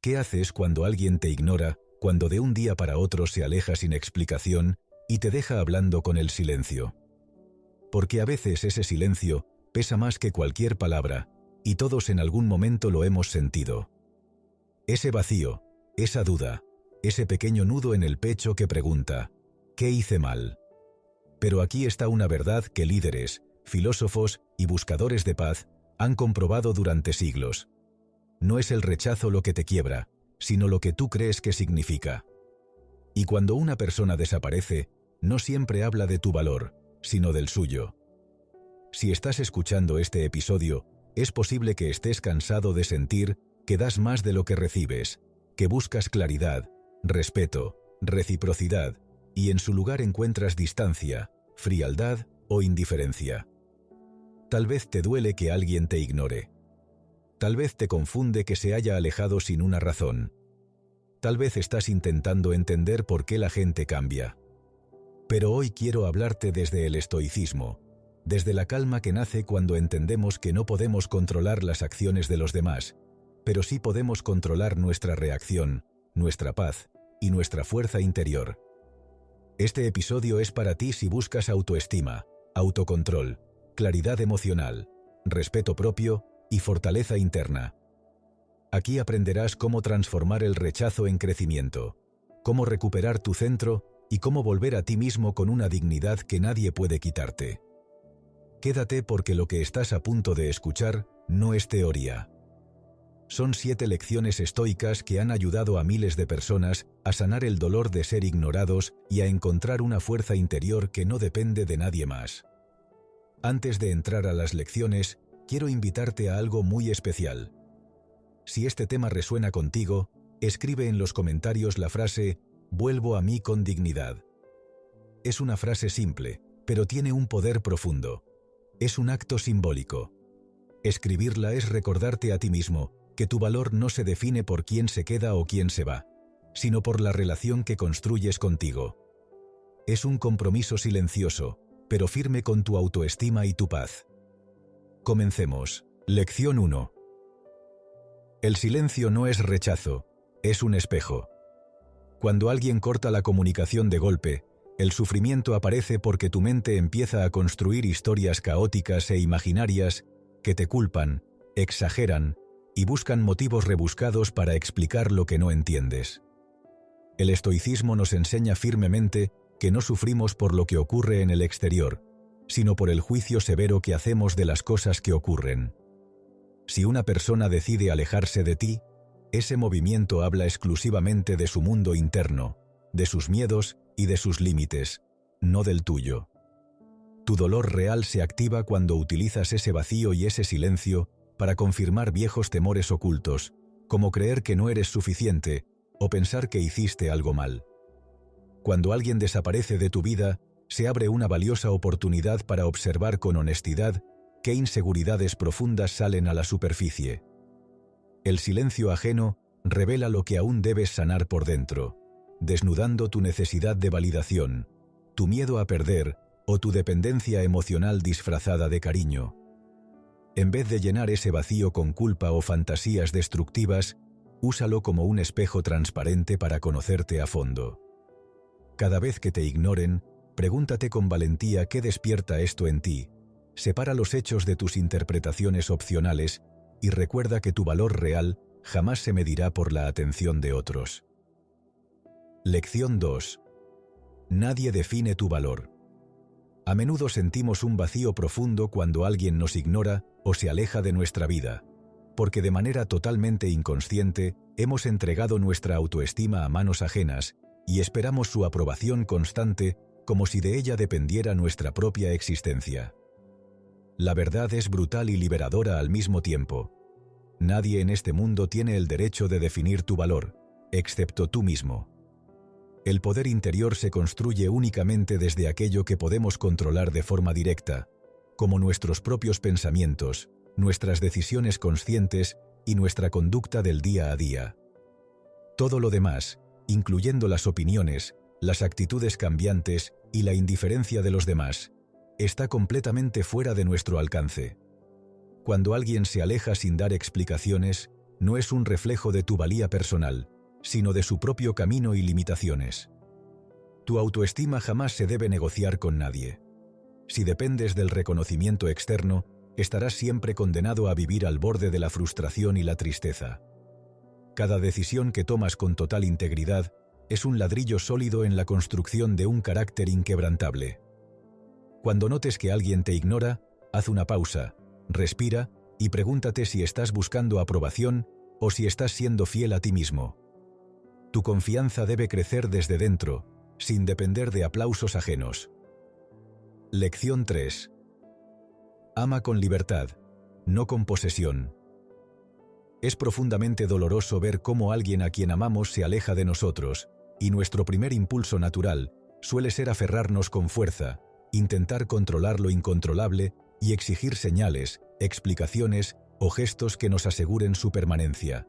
¿Qué haces cuando alguien te ignora, cuando de un día para otro se aleja sin explicación y te deja hablando con el silencio? Porque a veces ese silencio pesa más que cualquier palabra, y todos en algún momento lo hemos sentido. Ese vacío, esa duda, ese pequeño nudo en el pecho que pregunta, ¿qué hice mal? Pero aquí está una verdad que líderes, filósofos y buscadores de paz han comprobado durante siglos. No es el rechazo lo que te quiebra, sino lo que tú crees que significa. Y cuando una persona desaparece, no siempre habla de tu valor, sino del suyo. Si estás escuchando este episodio, es posible que estés cansado de sentir que das más de lo que recibes, que buscas claridad, respeto, reciprocidad, y en su lugar encuentras distancia, frialdad o indiferencia. Tal vez te duele que alguien te ignore. Tal vez te confunde que se haya alejado sin una razón. Tal vez estás intentando entender por qué la gente cambia. Pero hoy quiero hablarte desde el estoicismo, desde la calma que nace cuando entendemos que no podemos controlar las acciones de los demás, pero sí podemos controlar nuestra reacción, nuestra paz y nuestra fuerza interior. Este episodio es para ti si buscas autoestima, autocontrol, claridad emocional, respeto propio y fortaleza interna. Aquí aprenderás cómo transformar el rechazo en crecimiento, cómo recuperar tu centro y cómo volver a ti mismo con una dignidad que nadie puede quitarte. Quédate porque lo que estás a punto de escuchar no es teoría. Son 7 lecciones estoicas que han ayudado a miles de personas a sanar el dolor de ser ignorados y a encontrar una fuerza interior que no depende de nadie más. Antes de entrar a las lecciones, quiero invitarte a algo muy especial. Si este tema resuena contigo, escribe en los comentarios la frase «Vuelvo a mí con dignidad». Es una frase simple, pero tiene un poder profundo. Es un acto simbólico. Escribirla es recordarte a ti mismo que tu valor no se define por quién se queda o quién se va, sino por la relación que construyes contigo. Es un compromiso silencioso, pero firme con tu autoestima y tu paz. Comencemos. Lección 1. El silencio no es rechazo, es un espejo. Cuando alguien corta la comunicación de golpe, el sufrimiento aparece porque tu mente empieza a construir historias caóticas e imaginarias que te culpan, exageran y buscan motivos rebuscados para explicar lo que no entiendes. El estoicismo nos enseña firmemente que no sufrimos por lo que ocurre en el exterior, sino por el juicio severo que hacemos de las cosas que ocurren. Si una persona decide alejarse de ti, ese movimiento habla exclusivamente de su mundo interno, de sus miedos y de sus límites, no del tuyo. Tu dolor real se activa cuando utilizas ese vacío y ese silencio para confirmar viejos temores ocultos, como creer que no eres suficiente o pensar que hiciste algo mal. Cuando alguien desaparece de tu vida, se abre una valiosa oportunidad para observar con honestidad qué inseguridades profundas salen a la superficie. El silencio ajeno revela lo que aún debes sanar por dentro, desnudando tu necesidad de validación, tu miedo a perder o tu dependencia emocional disfrazada de cariño. En vez de llenar ese vacío con culpa o fantasías destructivas, úsalo como un espejo transparente para conocerte a fondo. Cada vez que te ignoren, pregúntate con valentía qué despierta esto en ti, separa los hechos de tus interpretaciones opcionales y recuerda que tu valor real jamás se medirá por la atención de otros. Lección 2. Nadie define tu valor. A menudo sentimos un vacío profundo cuando alguien nos ignora o se aleja de nuestra vida, porque de manera totalmente inconsciente hemos entregado nuestra autoestima a manos ajenas y esperamos su aprobación constante como si de ella dependiera nuestra propia existencia. La verdad es brutal y liberadora al mismo tiempo. Nadie en este mundo tiene el derecho de definir tu valor, excepto tú mismo. El poder interior se construye únicamente desde aquello que podemos controlar de forma directa, como nuestros propios pensamientos, nuestras decisiones conscientes y nuestra conducta del día a día. Todo lo demás, incluyendo las opiniones, las actitudes cambiantes y la indiferencia de los demás, está completamente fuera de nuestro alcance. Cuando alguien se aleja sin dar explicaciones, no es un reflejo de tu valía personal, sino de su propio camino y limitaciones. Tu autoestima jamás se debe negociar con nadie. Si dependes del reconocimiento externo, estarás siempre condenado a vivir al borde de la frustración y la tristeza. Cada decisión que tomas con total integridad es un ladrillo sólido en la construcción de un carácter inquebrantable. Cuando notes que alguien te ignora, haz una pausa, respira y pregúntate si estás buscando aprobación o si estás siendo fiel a ti mismo. Tu confianza debe crecer desde dentro, sin depender de aplausos ajenos. Lección 3. Ama con libertad, no con posesión. Es profundamente doloroso ver cómo alguien a quien amamos se aleja de nosotros, y nuestro primer impulso natural suele ser aferrarnos con fuerza, intentar controlar lo incontrolable y exigir señales, explicaciones o gestos que nos aseguren su permanencia.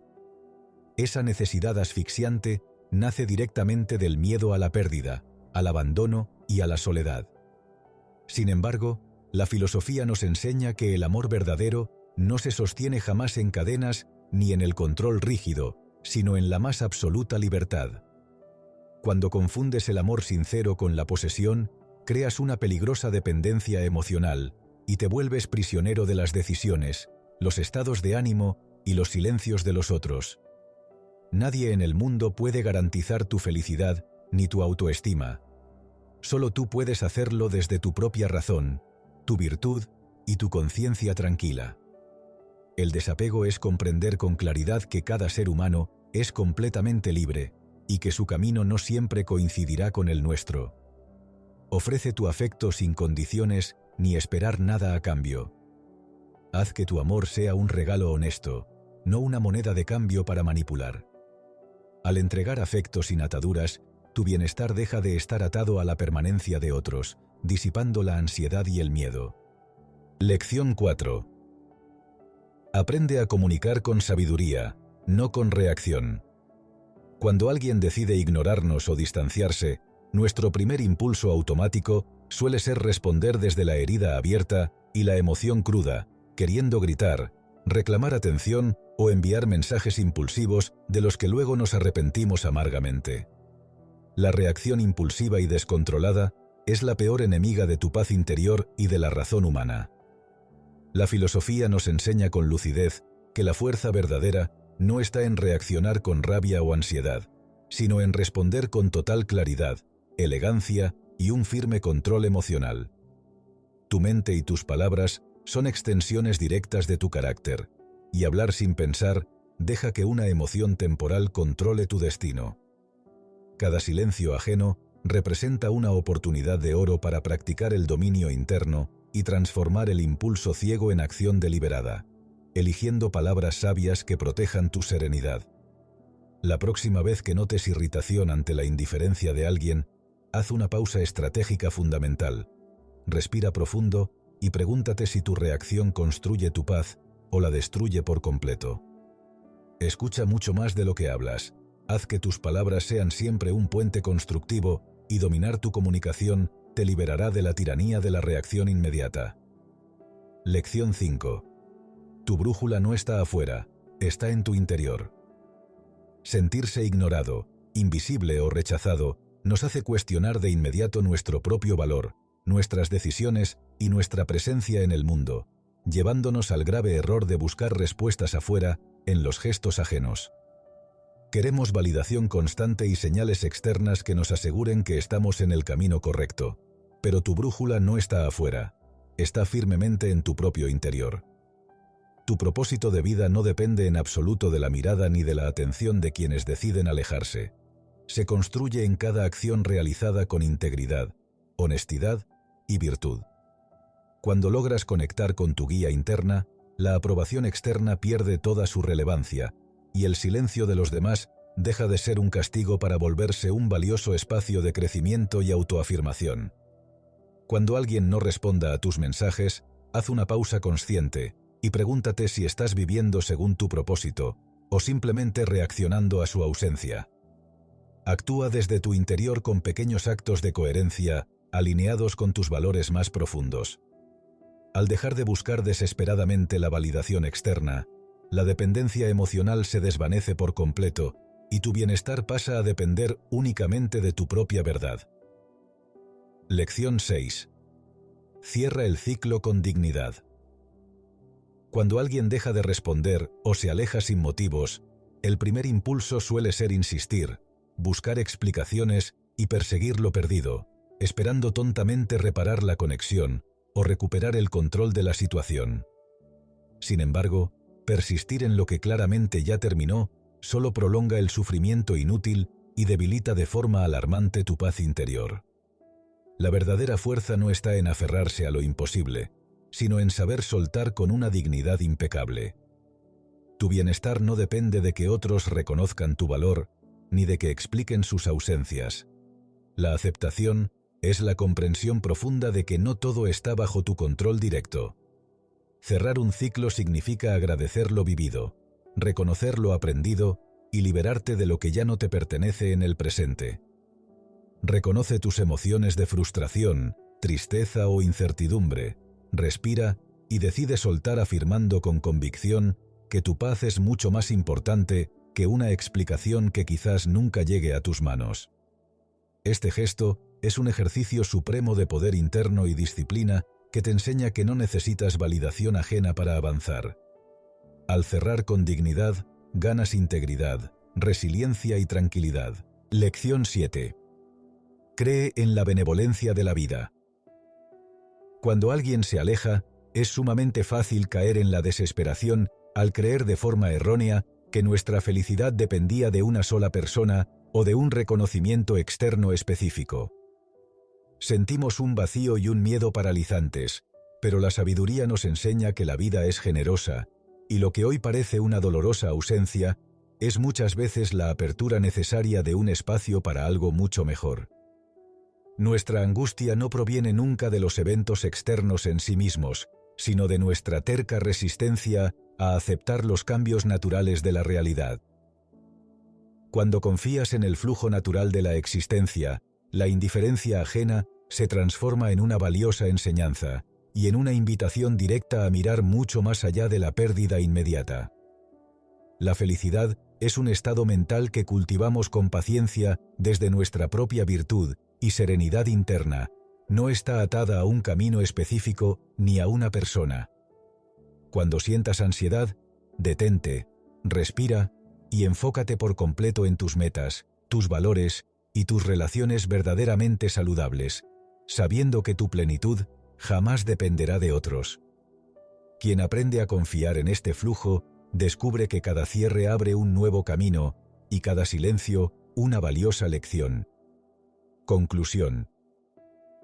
Esa necesidad asfixiante nace directamente del miedo a la pérdida, al abandono y a la soledad. Sin embargo, la filosofía nos enseña que el amor verdadero no se sostiene jamás en cadenas ni en el control rígido, sino en la más absoluta libertad. Cuando confundes el amor sincero con la posesión, creas una peligrosa dependencia emocional y te vuelves prisionero de las decisiones, los estados de ánimo y los silencios de los otros. Nadie en el mundo puede garantizar tu felicidad ni tu autoestima. Solo tú puedes hacerlo desde tu propia razón, tu virtud y tu conciencia tranquila. El desapego es comprender con claridad que cada ser humano es completamente libre y que su camino no siempre coincidirá con el nuestro. Ofrece tu afecto sin condiciones ni esperar nada a cambio. Haz que tu amor sea un regalo honesto, no una moneda de cambio para manipular. Al entregar afecto sin ataduras, tu bienestar deja de estar atado a la permanencia de otros, disipando la ansiedad y el miedo. Lección 4. Aprende a comunicar con sabiduría, no con reacción. Cuando alguien decide ignorarnos o distanciarse, nuestro primer impulso automático suele ser responder desde la herida abierta y la emoción cruda, queriendo gritar, reclamar atención o enviar mensajes impulsivos de los que luego nos arrepentimos amargamente. La reacción impulsiva y descontrolada es la peor enemiga de tu paz interior y de la razón humana. La filosofía nos enseña con lucidez que la fuerza verdadera no está en reaccionar con rabia o ansiedad, sino en responder con total claridad, elegancia y un firme control emocional. Tu mente y tus palabras son extensiones directas de tu carácter, y hablar sin pensar deja que una emoción temporal controle tu destino. Cada silencio ajeno representa una oportunidad de oro para practicar el dominio interno y transformar el impulso ciego en acción deliberada, eligiendo palabras sabias que protejan tu serenidad. La próxima vez que notes irritación ante la indiferencia de alguien, haz una pausa estratégica fundamental. Respira profundo y pregúntate si tu reacción construye tu paz o la destruye por completo. Escucha mucho más de lo que hablas. Haz que tus palabras sean siempre un puente constructivo y dominar tu comunicación te liberará de la tiranía de la reacción inmediata. Lección 5. Tu brújula no está afuera, está en tu interior. Sentirse ignorado, invisible o rechazado nos hace cuestionar de inmediato nuestro propio valor, nuestras decisiones y nuestra presencia en el mundo, llevándonos al grave error de buscar respuestas afuera, en los gestos ajenos. Queremos validación constante y señales externas que nos aseguren que estamos en el camino correcto, pero tu brújula no está afuera, está firmemente en tu propio interior. Tu propósito de vida no depende en absoluto de la mirada ni de la atención de quienes deciden alejarse. Se construye en cada acción realizada con integridad, honestidad y virtud. Cuando logras conectar con tu guía interna, la aprobación externa pierde toda su relevancia, y el silencio de los demás deja de ser un castigo para volverse un valioso espacio de crecimiento y autoafirmación. Cuando alguien no responda a tus mensajes, haz una pausa consciente y pregúntate si estás viviendo según tu propósito o simplemente reaccionando a su ausencia. Actúa desde tu interior con pequeños actos de coherencia alineados con tus valores más profundos. Al dejar de buscar desesperadamente la validación externa, la dependencia emocional se desvanece por completo y tu bienestar pasa a depender únicamente de tu propia verdad. Lección 6. Cierra el ciclo con dignidad. Cuando alguien deja de responder o se aleja sin motivos, el primer impulso suele ser insistir, buscar explicaciones y perseguir lo perdido, esperando tontamente reparar la conexión o recuperar el control de la situación. Sin embargo, persistir en lo que claramente ya terminó solo prolonga el sufrimiento inútil y debilita de forma alarmante tu paz interior. La verdadera fuerza no está en aferrarse a lo imposible, sino en saber soltar con una dignidad impecable. Tu bienestar no depende de que otros reconozcan tu valor, ni de que expliquen sus ausencias. La aceptación es la comprensión profunda de que no todo está bajo tu control directo. Cerrar un ciclo significa agradecer lo vivido, reconocer lo aprendido y liberarte de lo que ya no te pertenece en el presente. Reconoce tus emociones de frustración, tristeza o incertidumbre, respira y decide soltar afirmando con convicción que tu paz es mucho más importante que una explicación que quizás nunca llegue a tus manos. Este gesto es un ejercicio supremo de poder interno y disciplina que te enseña que no necesitas validación ajena para avanzar. Al cerrar con dignidad, ganas integridad, resiliencia y tranquilidad. Lección 7. Cree en la benevolencia de la vida. Cuando alguien se aleja, es sumamente fácil caer en la desesperación al creer de forma errónea que nuestra felicidad dependía de una sola persona o de un reconocimiento externo específico. Sentimos un vacío y un miedo paralizantes, pero la sabiduría nos enseña que la vida es generosa, y lo que hoy parece una dolorosa ausencia es muchas veces la apertura necesaria de un espacio para algo mucho mejor. Nuestra angustia no proviene nunca de los eventos externos en sí mismos, sino de nuestra terca resistencia a aceptar los cambios naturales de la realidad. Cuando confías en el flujo natural de la existencia, la indiferencia ajena se transforma en una valiosa enseñanza y en una invitación directa a mirar mucho más allá de la pérdida inmediata. La felicidad es un estado mental que cultivamos con paciencia desde nuestra propia virtud y serenidad interna, no está atada a un camino específico ni a una persona. Cuando sientas ansiedad, detente, respira y enfócate por completo en tus metas, tus valores y tus relaciones verdaderamente saludables, sabiendo que tu plenitud jamás dependerá de otros. Quien aprende a confiar en este flujo, descubre que cada cierre abre un nuevo camino y cada silencio una valiosa lección. Conclusión.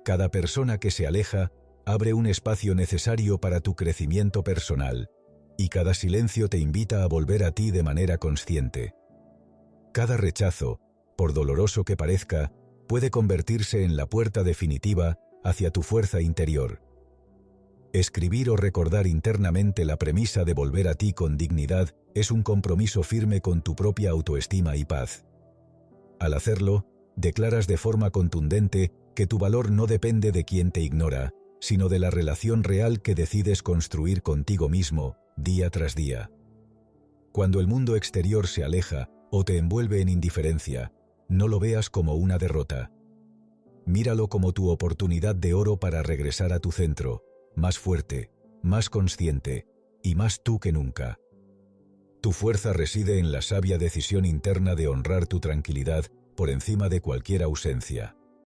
Cada persona que se aleja abre un espacio necesario para tu crecimiento personal, y cada silencio te invita a volver a ti de manera consciente. Cada rechazo, por doloroso que parezca, puede convertirse en la puerta definitiva hacia tu fuerza interior. Escribir o recordar internamente la premisa de volver a ti con dignidad es un compromiso firme con tu propia autoestima y paz. Al hacerlo, declaras de forma contundente que tu valor no depende de quien te ignora, sino de la relación real que decides construir contigo mismo, día tras día. Cuando el mundo exterior se aleja o te envuelve en indiferencia, no lo veas como una derrota. Míralo como tu oportunidad de oro para regresar a tu centro, más fuerte, más consciente y más tú que nunca. Tu fuerza reside en la sabia decisión interna de honrar tu tranquilidad por encima de cualquier ausencia.